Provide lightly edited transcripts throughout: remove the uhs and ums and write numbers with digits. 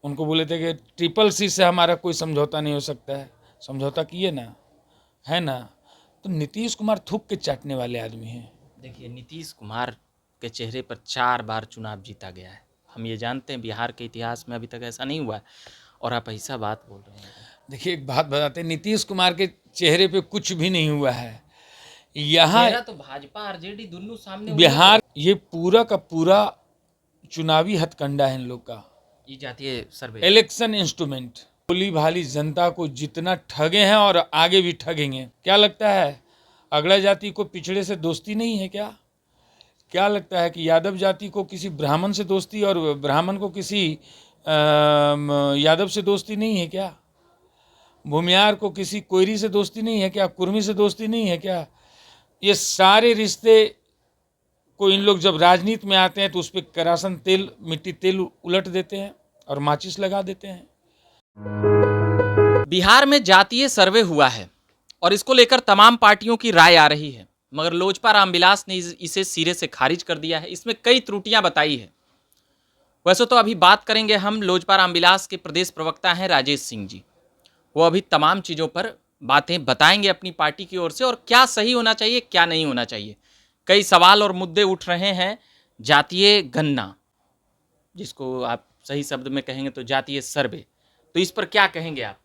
उनको बोले थे कि CCC से हमारा कोई समझौता नहीं हो सकता है, समझौता किए ना, है ना। तो नीतीश कुमार थूक के चाटने वाले आदमी हैं। देखिए, नीतीश कुमार के चेहरे पर 4 बार चुनाव जीता गया है। हम ये जानते हैं बिहार के इतिहास में अभी तक ऐसा नहीं हुआ है, और आप ऐसा बात बोल रहे हैं। देखिए एक बात बताते हैं, नीतीश कुमार के चेहरे पे कुछ भी नहीं हुआ है। यहाँ चेहरा तो भाजपा आरजेडी दोनों सामने बिहार ये पूरा का पूरा चुनावी हथकंडा है इन लोग का, ये जातीय सर्वे, इलेक्शन इंस्ट्रूमेंट। भोली भाली जनता को जितना ठगे हैं और आगे भी ठगेंगे। क्या लगता है अगड़ा जाति को पिछड़े से दोस्ती नहीं है क्या? क्या लगता है कि यादव जाति को किसी ब्राह्मण से दोस्ती और ब्राह्मण को किसी यादव से दोस्ती नहीं है क्या? भूमियार को किसी कोयरी से दोस्ती नहीं है क्या? कुर्मी से दोस्ती नहीं है क्या? ये सारे रिश्ते को इन लोग जब राजनीति में आते हैं तो उस पर करासन तेल, मिट्टी तेल उलट देते हैं और माचिस लगा देते हैं। बिहार में जातीय सर्वे हुआ है और इसको लेकर तमाम पार्टियों की राय आ रही है, मगर लोजपा रामविलास ने इसे सिरे से खारिज कर दिया है। इसमें कई त्रुटियां बताई है। वैसे तो अभी बात करेंगे हम, लोजपा रामविलास के प्रदेश प्रवक्ता हैं राजेश सिंह जी। वो अभी तमाम चीज़ों पर बातें बताएंगे अपनी पार्टी की ओर से, और क्या सही होना चाहिए क्या नहीं होना चाहिए। कई सवाल और मुद्दे उठ रहे हैं। जातीय गणना, जिसको आप सही शब्द में कहेंगे तो जातीय सर्वे, तो इस पर क्या कहेंगे आप?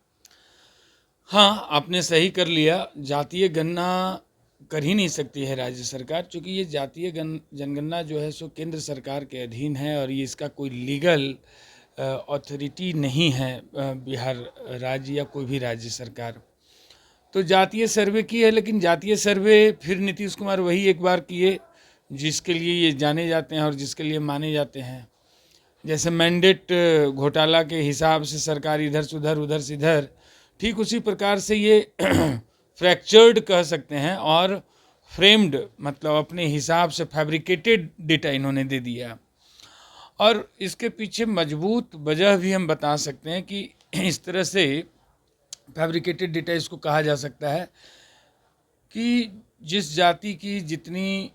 हाँ, आपने सही कर लिया। जातीय गणना कर ही नहीं सकती है राज्य सरकार, क्योंकि ये जातीय जनगणना जो है सो केंद्र सरकार के अधीन है और ये इसका कोई लीगल अथॉरिटी नहीं है बिहार राज्य या कोई भी राज्य सरकार। तो जातीय सर्वे की है, लेकिन जातीय सर्वे फिर नीतीश कुमार वही एक बार किए जिसके लिए ये जाने जाते हैं और जिसके लिए माने जाते हैं। जैसे मैंडेट घोटाला के हिसाब से सरकार इधर से उधर से इधर, ठीक उसी प्रकार से ये फ्रैक्चर्ड कह सकते हैं और फ्रेम्ड, मतलब अपने हिसाब से फैब्रिकेटेड डेटा इन्होंने दे दिया। और इसके पीछे मजबूत वजह भी हम बता सकते हैं कि इस तरह से फैब्रिकेटेड डेटा इसको कहा जा सकता है कि जिस जाति की जितनी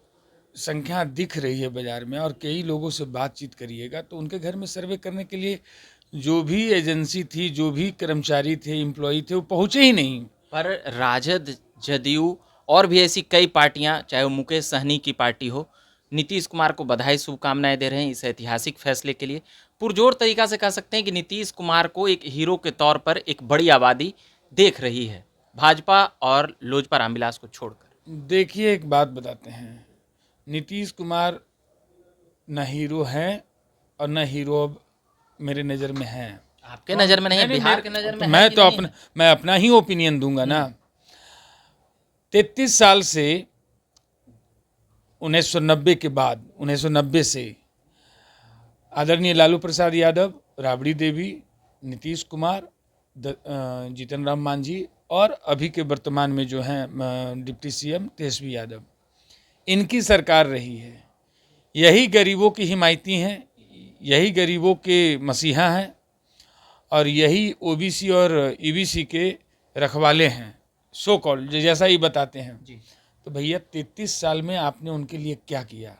संख्या दिख रही है बाज़ार में और कई लोगों से बातचीत करिएगा तो उनके घर में सर्वे करने के लिए जो भी एजेंसी थी, जो भी कर्मचारी थे, एम्प्लॉई थे, वो पहुँचे ही नहीं। पर राजद, जदयू और भी ऐसी कई पार्टियां, चाहे वो मुकेश सहनी की पार्टी हो, नीतीश कुमार को बधाई शुभकामनाएं दे रहे हैं इस ऐतिहासिक फैसले के लिए। पुरजोर तरीका से कह सकते हैं कि नीतीश कुमार को एक हीरो के तौर पर एक बड़ी आबादी देख रही है, भाजपा और लोजपा रामविलास को छोड़कर। देखिए एक बात बताते हैं, नीतीश कुमार न हीरो हैं और न हीरो अब मेरे नज़र में हैं। आपके नज़र में नहीं है, बिहार के नज़र में मैं है तो अपना मैं अपना ही ओपिनियन दूंगा ना। 33 साल से 1990 के बाद, 1990 से आदरणीय लालू प्रसाद यादव, राबड़ी देवी, नीतीश कुमार, जीतन राम मांझी और अभी के वर्तमान में जो हैं डिप्टी CM तेजस्वी यादव, इनकी सरकार रही है। यही गरीबों की हिमायती हैं, यही गरीबों के मसीहा हैं और यही OBC और EBC के रखवाले हैं, सो कॉल्ड, जैसा ही बताते हैं जी। तो भैया 33 साल में आपने उनके लिए क्या किया?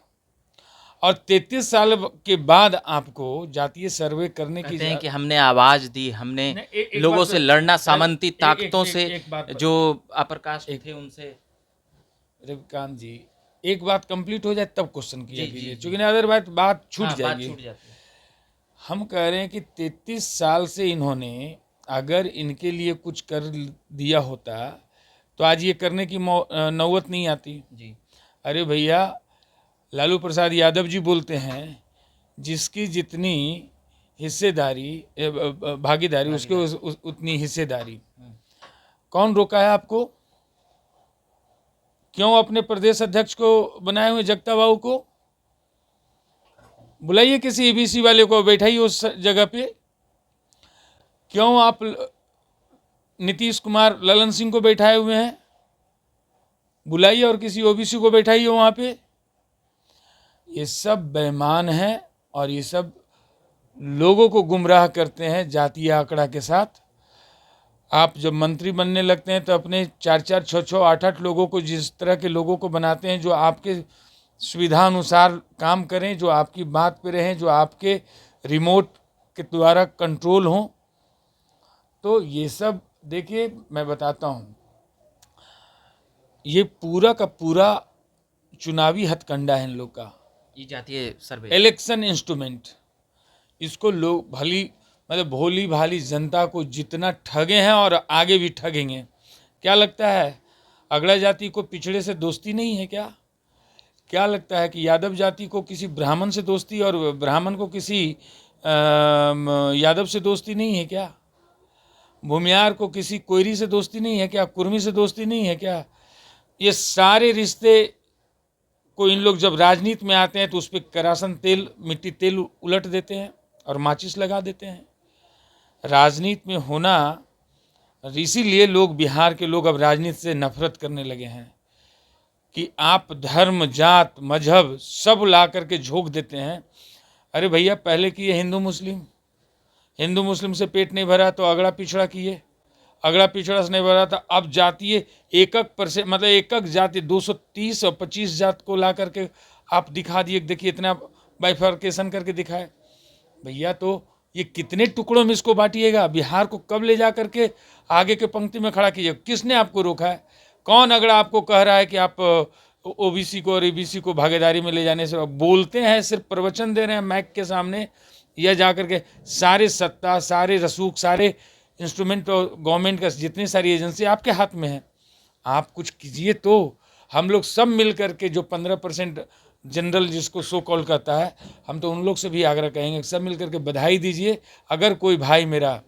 और 33 साल के बाद आपको जातीय सर्वे करने की कहते हैं कि हमने आवाज दी, हमने लोगों से लड़ना, सामंती ताकतों से, जो अपर कास्ट थे उनसे। रविकांत जी, एक बात कंप्लीट हो जाए तब क्वेश्चन किया कीजिए, क्योंकि अदरवाइज बात छूट जाएगी। हम कह रहे हैं कि 33 साल से इन्होंने अगर इनके लिए कुछ कर दिया होता तो आज ये करने की नौबत नहीं आती जी। अरे भैया, लालू प्रसाद यादव जी बोलते हैं जिसकी जितनी हिस्सेदारी भागीदारी उसके उतनी हिस्सेदारी। कौन रोका है आपको? क्यों अपने प्रदेश अध्यक्ष को बनाए हुए जगता बाबू को बुलाइए, किसी EBC वाले को बैठाइए उस जगह पे। क्यों आप नीतीश कुमार ललन सिंह को बैठाए हुए हैं? बुलाइए और किसी OBC को बैठाइए वहाँ पे। ये सब बेईमान हैं और ये सब लोगों को गुमराह करते हैं जातीय आंकड़ा के साथ। आप जब मंत्री बनने लगते हैं तो अपने 4-4, 6-6, 8-8 लोगों को, जिस तरह के लोगों को बनाते हैं जो आपके सुविधा अनुसार काम करें, जो आपकी बात पे रहें, जो आपके रिमोट के द्वारा कंट्रोल हों। तो ये सब देखिए, मैं बताता हूँ, ये पूरा का पूरा चुनावी हथकंडा है इन लोग का, ये जातीय सर्वे। Election instrument. इसको लोग भली मतलब भोली भाली जनता को जितना ठगे हैं और आगे भी ठगेंगे। क्या लगता है अगड़ा जाति को पिछड़े से दोस्ती नहीं है क्या? क्या लगता है कि यादव जाति को किसी ब्राह्मण से दोस्ती और ब्राह्मण को किसी यादव से दोस्ती नहीं है क्या? भूमियार को किसी कोयरी से दोस्ती नहीं है क्या? कुर्मी से दोस्ती नहीं है क्या? ये सारे रिश्ते को इन लोग जब राजनीति में आते हैं तो उस पर करासन तेल, मिट्टी तेल उलट देते हैं और माचिस लगा देते हैं। राजनीति में होना, इसीलिए लोग, बिहार के लोग अब राजनीति से नफरत करने लगे हैं कि आप धर्म, जात, मजहब सब ला करके झोंक देते हैं। अरे भैया, पहले किए हिंदू मुस्लिम से पेट नहीं भरा तो अगड़ा पिछड़ा किए, अगड़ा पिछड़ा से नहीं भरा था, अब जातीय एकक % मतलब एकक जाति 230 और 25 जात को ला करके आप दिखा दिए। देखिए इतना बाइफर्केशन करके दिखाए। भैया तो ये कितने टुकड़ों में इसको बांटिएगा? बिहार को कब ले जा करके आगे के पंक्ति में खड़ा कीजिए? किसने आपको रोका है? कौन अगड़ा आपको कह रहा है कि आप ओबीसी को और एबीसी को भागीदारी में ले जाने से? बोलते हैं, सिर्फ प्रवचन दे रहे हैं माइक के सामने, या जा करके सारे सत्ता, सारे रसूख, सारे इंस्ट्रूमेंट और गवर्नमेंट का जितनी सारी एजेंसी आपके हाथ में है। आप कुछ कीजिए तो हम लोग सब मिल करके, जो 15% जनरल जिसको सो कॉल करता है, हम तो उन लोग से भी आग्रह कहेंगे सब मिल करके बधाई दीजिए। अगर कोई भाई मेरा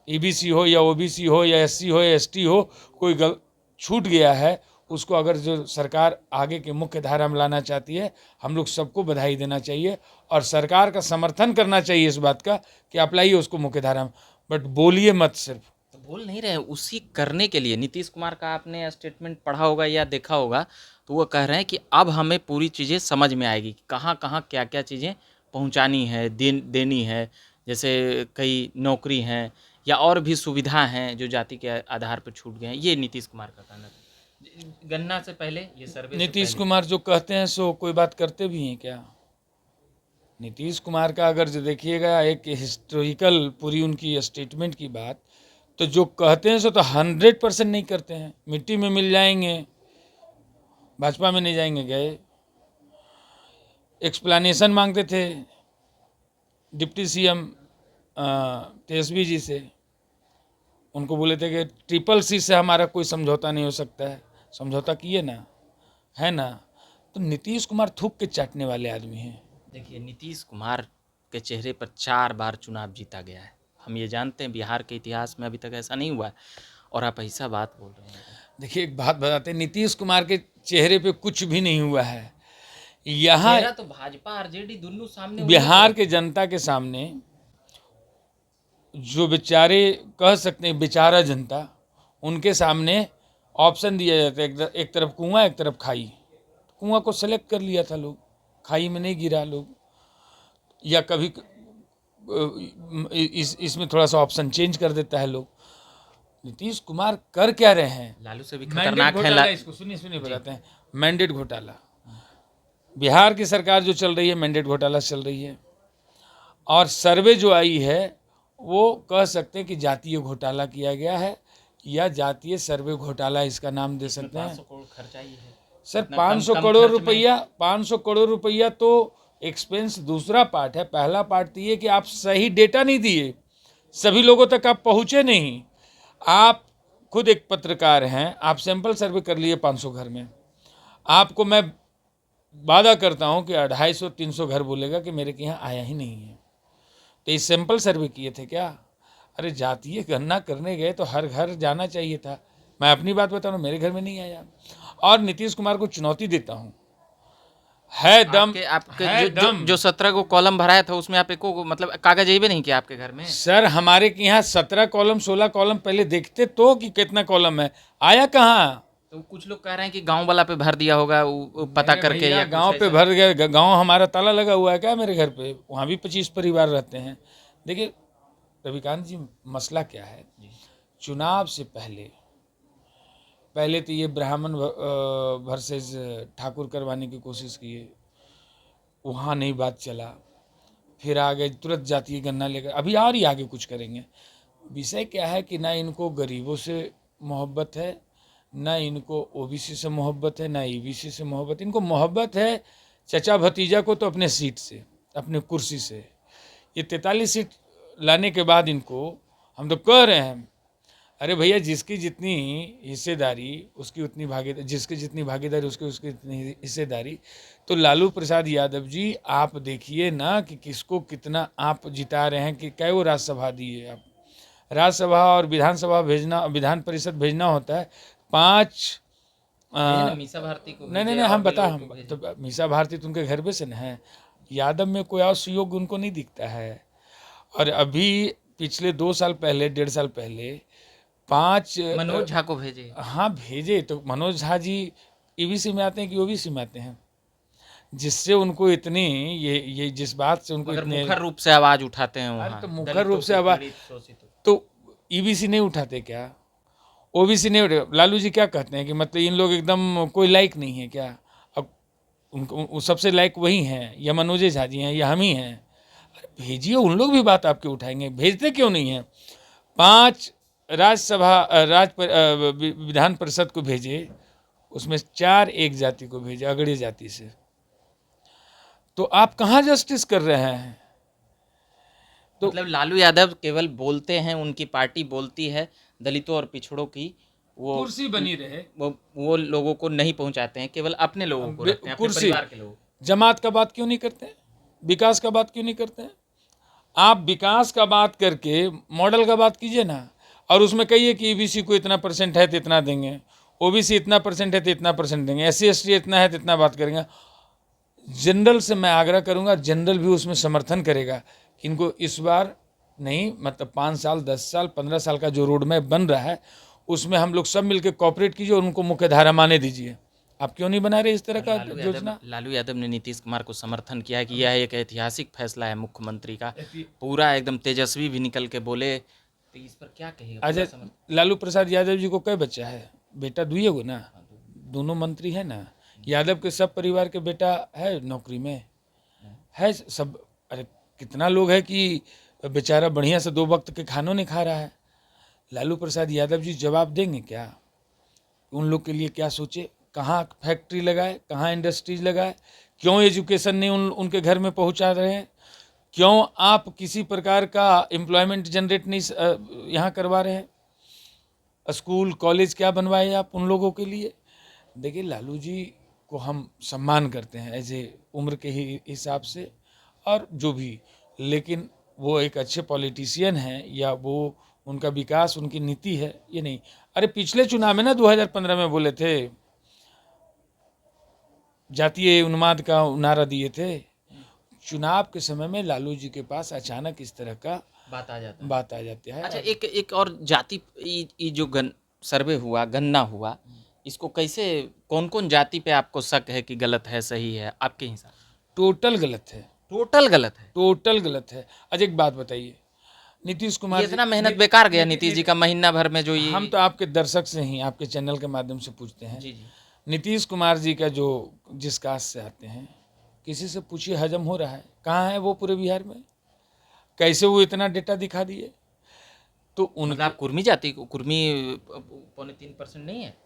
ईबीसी हो या ओबीसी हो या एससी हो या एसटी हो, कोई छूट गया है, उसको अगर जो सरकार आगे के मुख्य धारा में लाना चाहती है, हम लोग सबको बधाई देना चाहिए और सरकार का समर्थन करना चाहिए इस बात का कि आप लाइए उसको मुख्य धारा में, बट बोलिए मत। सिर्फ तो बोल नहीं रहे, उसी करने के लिए नीतीश कुमार का आपने स्टेटमेंट पढ़ा होगा या देखा होगा, तो वो कह रहे हैं कि अब हमें पूरी चीज़ें समझ में आएगी कि कहाँ कहाँ क्या क्या चीज़ें पहुंचानी है, देनी है। जैसे कई नौकरी हैं या और भी सुविधा हैं जो जाति के आधार पर छूट गए हैं। ये नीतीश कुमार का कहना था गन्ना से पहले, ये सर्वे से नीतीश पहले। कुमार जो कहते हैं सो कोई बात करते भी हैं क्या? नीतीश कुमार का अगर जो देखिएगा एक हिस्टोरिकल पूरी उनकी स्टेटमेंट की बात, तो जो कहते हैं सो तो 100% नहीं करते हैं। मिट्टी में मिल जाएंगे, भाजपा में नहीं जाएंगे, गए। एक्सप्लेनेशन मांगते थे डिप्टी सीएम तेजस्वी जी से, उनको बोले थे कि CCC से हमारा कोई समझौता नहीं हो सकता है। समझौता किए ना, है ना? तो नीतीश कुमार थूक के चाटने वाले आदमी हैं। देखिए, नीतीश कुमार के चेहरे पर 4 बार चुनाव जीता गया है। हम ये जानते हैं, बिहार के इतिहास में अभी तक ऐसा नहीं हुआ है, और आप ऐसा बात बोल रहे हैं। देखिए एक बात बताते हैं, नीतीश कुमार के चेहरे पे कुछ भी नहीं हुआ है। यहाँ चेहरा तो भाजपा आरजेडी दोनों सामने, बिहार के जनता के सामने जो बेचारे कह सकते हैं बेचारा जनता, उनके सामने ऑप्शन दिया जाता है, एक तरफ कुआं, एक तरफ खाई। कुआं को सेलेक्ट कर लिया था लोग, खाई में नहीं गिरा लोग। या कभी इसमें थोड़ा सा ऑप्शन चेंज कर देता है लोग। नीतीश कुमार कर क्या रहे हैं? लालू से भी मैंडेट खतरनाक घोटाला, है। इसको सुनिए बताते हैं। मैंडेट घोटाला, बिहार की सरकार जो चल रही है मैंडेट घोटाला चल रही है, और सर्वे जो आई है वो कह सकते हैं कि जातीय घोटाला किया गया है, या जातीय सर्वे घोटाला इसका नाम दे सकते हैं। 500 करोड़ खर्चा ही है सर, 500 करोड़ रुपया, 500 करोड़ रुपया तो एक्सपेंस दूसरा पार्ट है। पहला पार्ट तो ये कि आप सही डेटा नहीं दिए, सभी लोगों तक आप पहुँचे नहीं। आप खुद एक पत्रकार हैं, आप सैंपल सर्वे कर लिए 500 घर में, आपको मैं वादा करता हूं कि 250-300 घर बोलेगा कि मेरे के यहाँ आया ही नहीं है। तो ये सैंपल सर्वे किए थे क्या? अरे जातीय गणना करने गए तो हर घर जाना चाहिए था। मैं अपनी बात बता रहा हूँ, मेरे घर में नहीं आया। और नीतीश कुमार को चुनौती देता हूँ, है दम, आपके है दम। जो 17 को कॉलम भराया था उसमें आप एको मतलब कागज ही नहीं किया आपके घर में? सर हमारे के यहाँ 17 कॉलम 16 कॉलम पहले देखते तो कि कितना कॉलम है, आया कहाँ? तो कुछ लोग कह रहे हैं कि गांव वाला पे भर दिया होगा, वो पता करके, या गांव पे भर गया। गांव हमारा ताला लगा हुआ है क्या मेरे घर पे? वहाँ भी 25 परिवार रहते हैं। देखिए रविकांत जी, मसला क्या है, चुनाव से पहले तो ये ब्राह्मण वर्सेस ठाकुर करवाने की कोशिश किए, वहाँ नहीं बात चला। फिर आ गए तुरंत जातीय गणना लेकर, अभी और ही आगे कुछ करेंगे। विषय क्या है कि ना इनको गरीबों से मोहब्बत है, ना इनको ओबीसी से मोहब्बत है, ना ईबीसी से मोहब्बत। इनको मोहब्बत है चचा भतीजा को तो अपने सीट से, अपने कुर्सी से। ये 43 सीट लाने के बाद इनको हम तो कह रहे हैं, अरे भैया जिसकी जितनी हिस्सेदारी उसकी उतनी भागीदारी, जिसकी जितनी भागीदारी उसकी उसकी उतनी हिस्सेदारी। तो लालू प्रसाद यादव जी आप देखिए ना कि किसको कितना आप जिता रहे हैं, कि क्या वो राज्यसभा दिए आप। राज्यसभा और विधानसभा भेजना, विधान परिषद भेजना होता है 5 मीसा भारती को नहीं नहीं भेजे नहीं, और हम भी बता, लोगों हम को भेजे। तो मीसा भारती तो उनके घर पे से न है। यादव में कोई और सुयोग उनको नहीं दिखता है। और अभी पिछले 2 साल पहले, 1.5 साल पहले 5 मनोज झा को भेजे। हाँ भेजे, तो मनोज झा जी ईबीसी में आते हैं कि ओबीसी में आते हैं, जिससे उनको इतनी ये जिस बात से उनको मगर इतने, मुखर रूप से आवाज उठाते हैं अरे वहाँ, तो मुखर दलितों रूप से के आवाज, पीड़ित शोषितों। तो ईबीसी नहीं उठाते क्या, ओबीसी नहीं उठे। लालू जी क्या कहते हैं कि मतलब इन लोग एकदम कोई लायक नहीं है क्या। अब उनको सबसे लायक वही हैं, या मनोज झा जी हैं, या हम ही हैं। अरे भेजिए, उन लोग भी बात आपके उठाएंगे, भेजते क्यों नहीं हैं। 5 राज्यसभा विधान परिषद को भेजे, उसमें 4 एक जाति को भेजे, अगड़ी जाति से। तो आप कहाँ जस्टिस कर रहे हैं। तो मतलब लालू यादव केवल बोलते हैं, उनकी पार्टी बोलती है दलितों और पिछड़ों की, वो कुर्सी बनी रहे, वो लोगों को नहीं पहुंचाते हैं, केवल अपने लोगों को रखते हैं, अपने कुर्सी। परिवार के लोगों को। जमात का बात क्यों नहीं करते हैं, विकास का बात क्यों नहीं करते हैं। आप विकास का बात करके मॉडल का बात कीजिए ना, और उसमें कहिए कि ईबीसी को इतना परसेंट है तो इतना देंगे, ओबीसी इतना परसेंट है तो इतना परसेंट देंगे, एससी एसटी इतना है तो इतना बात करेंगे। जनरल से मैं आग्रह करूंगा, जनरल भी उसमें समर्थन करेगा कि इनको इस बार नहीं, मतलब 5 साल 10 साल 15 साल का जो रोड मैप बन रहा है उसमें हम लोग सब मिलकर कॉपरेट कीजिए और उनको मुख्य धारा माने दीजिए। आप क्यों नहीं बना रहे इस तरह का योजना। लालू यादव ने नीतीश कुमार को समर्थन किया कि यह एक ऐतिहासिक फैसला है मुख्यमंत्री का, पूरा एकदम तेजस्वी भी निकल के बोले। तो इस पर क्या कहेगा पूरा अजय लालू प्रसाद यादव जी को कई बच्चा है, बेटा दुइये गो ना, दोनों मंत्री है ना। यादव के सब परिवार के बेटा है नौकरी में है सब। अरे कितना लोग है कि बेचारा बढ़िया से 2 वक्त के खानों नहीं खा रहा है। लालू प्रसाद यादव जी जवाब देंगे क्या, उन लोग के लिए क्या सोचे, कहाँ फैक्ट्री लगाए, कहाँ इंडस्ट्रीज लगाए, क्यों एजुकेशन नहीं उनके घर में पहुंचा रहे हैं, क्यों आप किसी प्रकार का एम्प्लॉयमेंट जनरेट नहीं यहाँ करवा रहे हैं, स्कूल कॉलेज क्या बनवाए आप उन लोगों के लिए। देखिए लालू जी को हम सम्मान करते हैं एज ए उम्र के ही हिसाब से और जो भी, लेकिन वो एक अच्छे पॉलिटिशियन हैं, या वो उनका विकास उनकी नीति है ये नहीं। अरे पिछले चुनाव में ना 2015 में बोले थे, जातीय उन्माद का नारा दिए थे। चुनाव के समय में लालू जी के पास अचानक इस तरह का बात आ जाता है। बात आ जाती है। अच्छा, एक और जाति, ये जो सर्वे हुआ, गणना हुआ, इसको कैसे, कौन कौन जाति पे आपको शक है कि गलत है सही है आपके हिसाब से। टोटल गलत है, टोटल गलत है, टोटल गलत है। अच्छा एक बात बताइए, नीतीश कुमार ये इतना मेहनत बेकार गया नीतीश जी का, महीना भर में जो ये। हम तो आपके दर्शक से ही, आपके चैनल के माध्यम से पूछते हैं, जी जी, नीतीश कुमार जी का जो जिस कास्ट से आते हैं, किसी से पूछिए हजम हो रहा है, कहाँ है वो पूरे बिहार में, कैसे वो इतना डेटा दिखा दिए। तो मतलब आप कुर्मी जाति को, कुर्मी 3.25% नहीं है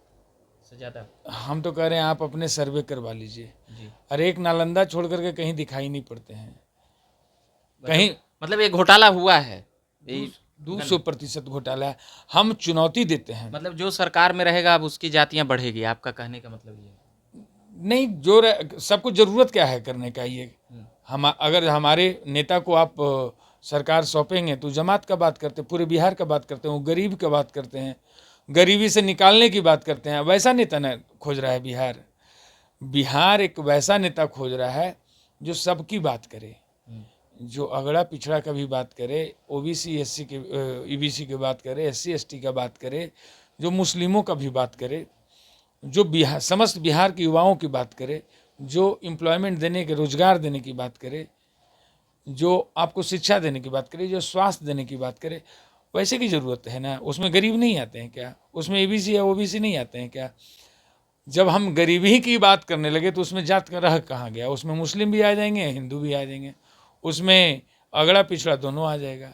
से ज़्यादा। हम तो कह रहे हैं आप अपने सर्वे करवा लीजिए। जी, अरे एक नालंदा छोड़ करके कहीं दिखाई नहीं पड़ते हैं कहीं। मतलब ये घोटाला हुआ है, 200% घोटाला है। हम चुनौती देते हैं, मतलब जो सरकार में रहेगा अब उसकी जातियां बढ़ेगी, आपका कहने का मतलब ये है। नहीं जो सबको जरूरत क्या है करने का ये। हम अगर हमारे नेता को आप सरकार सौंपेंगे तो जमात का बात करते हैं, पूरे बिहार का बात करते हैं, वो गरीब का बात करते हैं, गरीबी से निकालने की बात करते हैं। वैसा नेता न खोज रहा है बिहार। बिहार एक वैसा नेता खोज रहा है जो सबकी बात करे, जो अगड़ा पिछड़ा का भी बात करे, ओबीसी एससी के ईबीसी की बात करे, एससी एसटी का बात करे, जो मुस्लिमों का भी बात करे, जो बिहार समस्त बिहार के युवाओं की बात करे, जो एम्प्लॉयमेंट देने के, रोजगार देने की बात करे, जो आपको शिक्षा देने की बात करे, जो स्वास्थ्य देने की बात करे। वैसे की ज़रूरत है ना। उसमें गरीब नहीं आते हैं क्या, उसमें ईबीसी या ओबीसी नहीं आते हैं क्या। जब हम गरीबी की बात करने लगे तो उसमें जात का रह कहाँ गया, उसमें मुस्लिम भी आ जाएंगे, हिंदू भी आ जाएंगे। उसमें अगड़ा पिछड़ा दोनों आ जाएगा।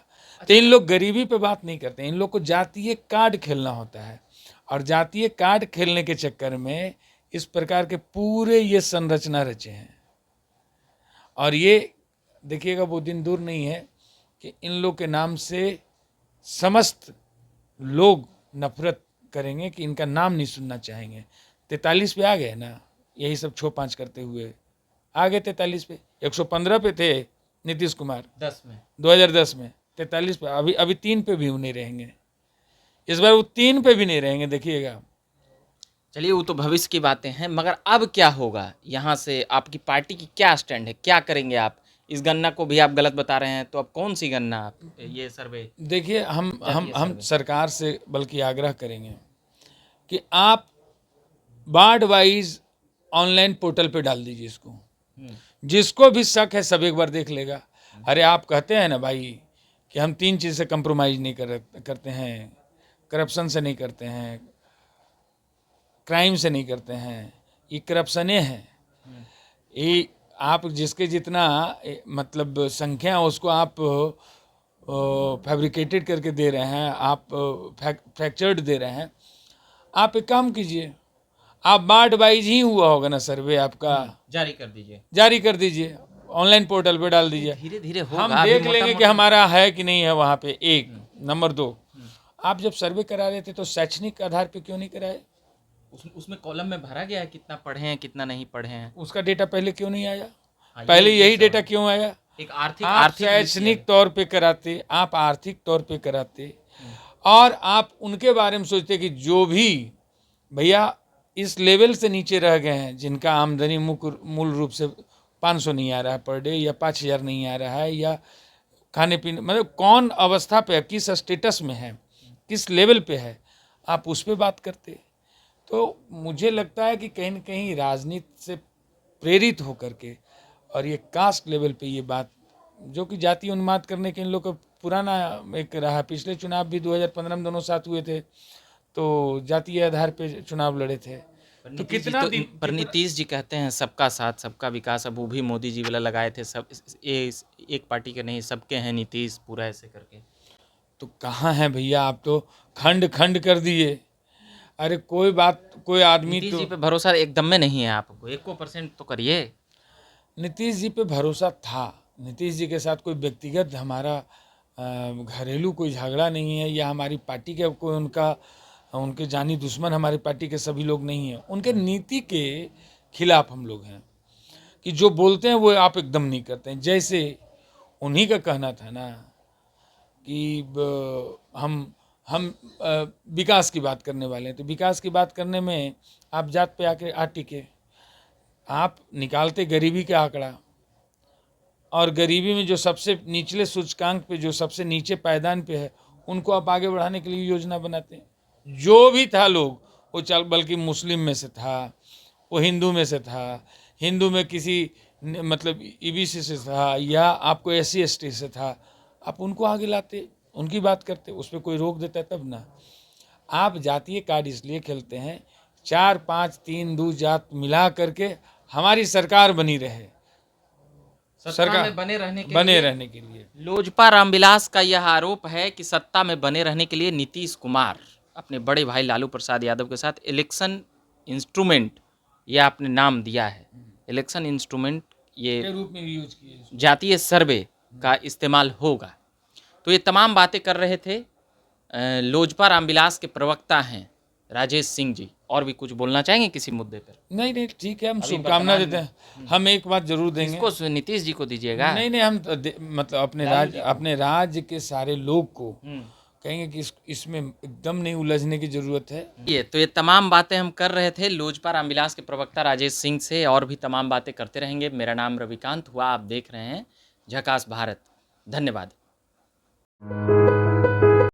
तो इन लोग गरीबी पे बात नहीं करते, इन लोग को जातीय कार्ड खेलना होता है, और जातीय कार्ड खेलने के चक्कर में इस प्रकार के पूरे ये संरचना रचे हैं। और ये देखिएगा वो दिन दूर नहीं है कि इन लोग के नाम से समस्त लोग नफरत करेंगे, कि इनका नाम नहीं सुनना चाहेंगे। 43 पे आ गए ना, यही सब छो पाँच करते हुए आ गए 43 पे। 115 पे थे नीतीश कुमार 10 में 2010 में, 43 पे अभी 3 पे भी नहीं रहेंगे। इस बार वो 3 पे भी नहीं रहेंगे, देखिएगा। चलिए, वो तो भविष्य की बातें हैं, मगर अब क्या होगा यहाँ से? आपकी पार्टी की क्या स्टैंड है, क्या करेंगे आप? इस गन्ना को भी आप गलत बता रहे हैं, तो अब कौन सी गन्ना आप ये सर्वे? देखिए, हम सर्वे। सरकार से बल्कि आग्रह करेंगे कि आप वार्ड वाइज ऑनलाइन पोर्टल पे डाल दीजिए इसको। जिसको भी शक है सब एक बार देख लेगा। अरे आप कहते हैं ना भाई कि हम 3 चीज़ से कंप्रोमाइज़ नहीं करते हैं, करप्शन से नहीं करते हैं, क्राइम से नहीं करते हैं, ये करप्शने हैं। ये आप जिसके जितना मतलब संख्या है उसको आप फैब्रिकेटेड करके दे रहे हैं, आप फ्रैक्चर्ड दे रहे हैं। आप एक काम कीजिए, आप वार्ड वाइज ही हुआ होगा ना सर्वे आपका, जारी कर दीजिए, जारी कर दीजिए, ऑनलाइन पोर्टल पे डाल दीजिए। धीरे धीरे हम होगा। देख लेंगे कि हमारा है कि नहीं है वहाँ पे। एक नंबर 2, आप जब सर्वे करा रहे थे तो शैक्षणिक आधार पे क्यों नहीं कराए? उसमें कॉलम में भरा गया है कितना पढ़े हैं कितना नहीं पढ़े हैं। उसका डेटा पहले क्यों नहीं आया? हाँ, पहले यही सवाल डेटा है। क्यों आया? एक आर्थिक आप शैक्षणिक तौर पे कराते, आप आर्थिक तौर पे कराते, और आप उनके बारे में सोचते कि जो भी भैया इस लेवल से नीचे रह गए हैं, जिनका आमदनी मूल रूप से 500 नहीं आ रहा है पर डे, या 5000 नहीं आ रहा है, या खाने पीने मतलब कौन अवस्था पे है, किस स्टेटस में है, किस लेवल पे है, आप उस पर बात करते। तो मुझे लगता है कि कहीं न कहीं राजनीति से प्रेरित होकर के, और ये कास्ट लेवल पे ये बात, जो कि जाति उन्माद करने के इन लोग का पुराना एक रहा। पिछले चुनाव भी 2015 में दोनों साथ हुए थे, तो जातीय आधार पे चुनाव लड़े थे। तो कितना दिन पर नीतीश जी कहते हैं सबका साथ सबका विकास। अब वो भी मोदी जी वाला लगाए थे, सब ये एक पार्टी के नहीं सबके हैं नीतीश, पूरा ऐसे करके। तो कहाँ है भैया, आप तो खंड खंड कर दिए। अरे कोई बात, कोई आदमी नीतीश तो जी पे भरोसा एकदम में नहीं है आपको, 1% तो करिए। नीतीश जी पे भरोसा था। नीतीश जी के साथ कोई व्यक्तिगत हमारा घरेलू कोई झगड़ा नहीं है, या हमारी पार्टी के कोई उनके जानी दुश्मन हमारी पार्टी के सभी लोग नहीं हैं। उनके नीति के खिलाफ हम लोग हैं, कि जो बोलते हैं वो आप एकदम नहीं करते हैं। जैसे उन्हीं का कहना था ना कि हम विकास की बात करने वाले हैं, तो विकास की बात करने में आप जात पे आके टिके। आप निकालते गरीबी का आंकड़ा, और गरीबी में जो सबसे निचले सूचकांक पे, जो सबसे नीचे पायदान पे है, उनको आप आगे बढ़ाने के लिए योजना बनाते हैं। जो भी था लोग, वो चल बल्कि मुस्लिम में से था, वो हिंदू में से था, हिंदू में किसी मतलब ईबीसी से था, या आपको SC ST से था, आप उनको आगे लाते, उनकी बात करते, उस पर कोई रोक देता तब ना। आप जातीय कार्ड इसलिए खेलते हैं 4 5 3 2 जात मिला करके हमारी सरकार बनी रहे, सत्ता में बने रहने के लिए। लोजपा रामविलास का यह आरोप है कि सत्ता में बने रहने के लिए नीतीश कुमार अपने बड़े भाई लालू प्रसाद यादव के साथ इलेक्शन इंस्ट्रूमेंट, यह आपने नाम दिया है, इलेक्शन इंस्ट्रूमेंट ये के रूप में यूज किए। जातीय सर्वे का इस्तेमाल होगा। तो ये तमाम बातें कर रहे थे लोजपा रामविलास के प्रवक्ता हैं राजेश सिंह जी। और भी कुछ बोलना चाहेंगे किसी मुद्दे पर? नहीं, ठीक है, हम शुभकामना देते हैं। हम एक बात जरूर देंगे। इसको नीतीश जी को दीजिएगा? नहीं, हम मतलब अपने राज्य के सारे लोग को कहेंगे कि इसमें एकदम नहीं उलझने की जरूरत है। ये तमाम बातें हम कर रहे थे लोजपा रामविलास के प्रवक्ता राजेश सिंह से, और भी तमाम बातें करते रहेंगे। मेरा नाम रविकांत हुआ, आप देख रहे हैं झकास भारत। धन्यवाद।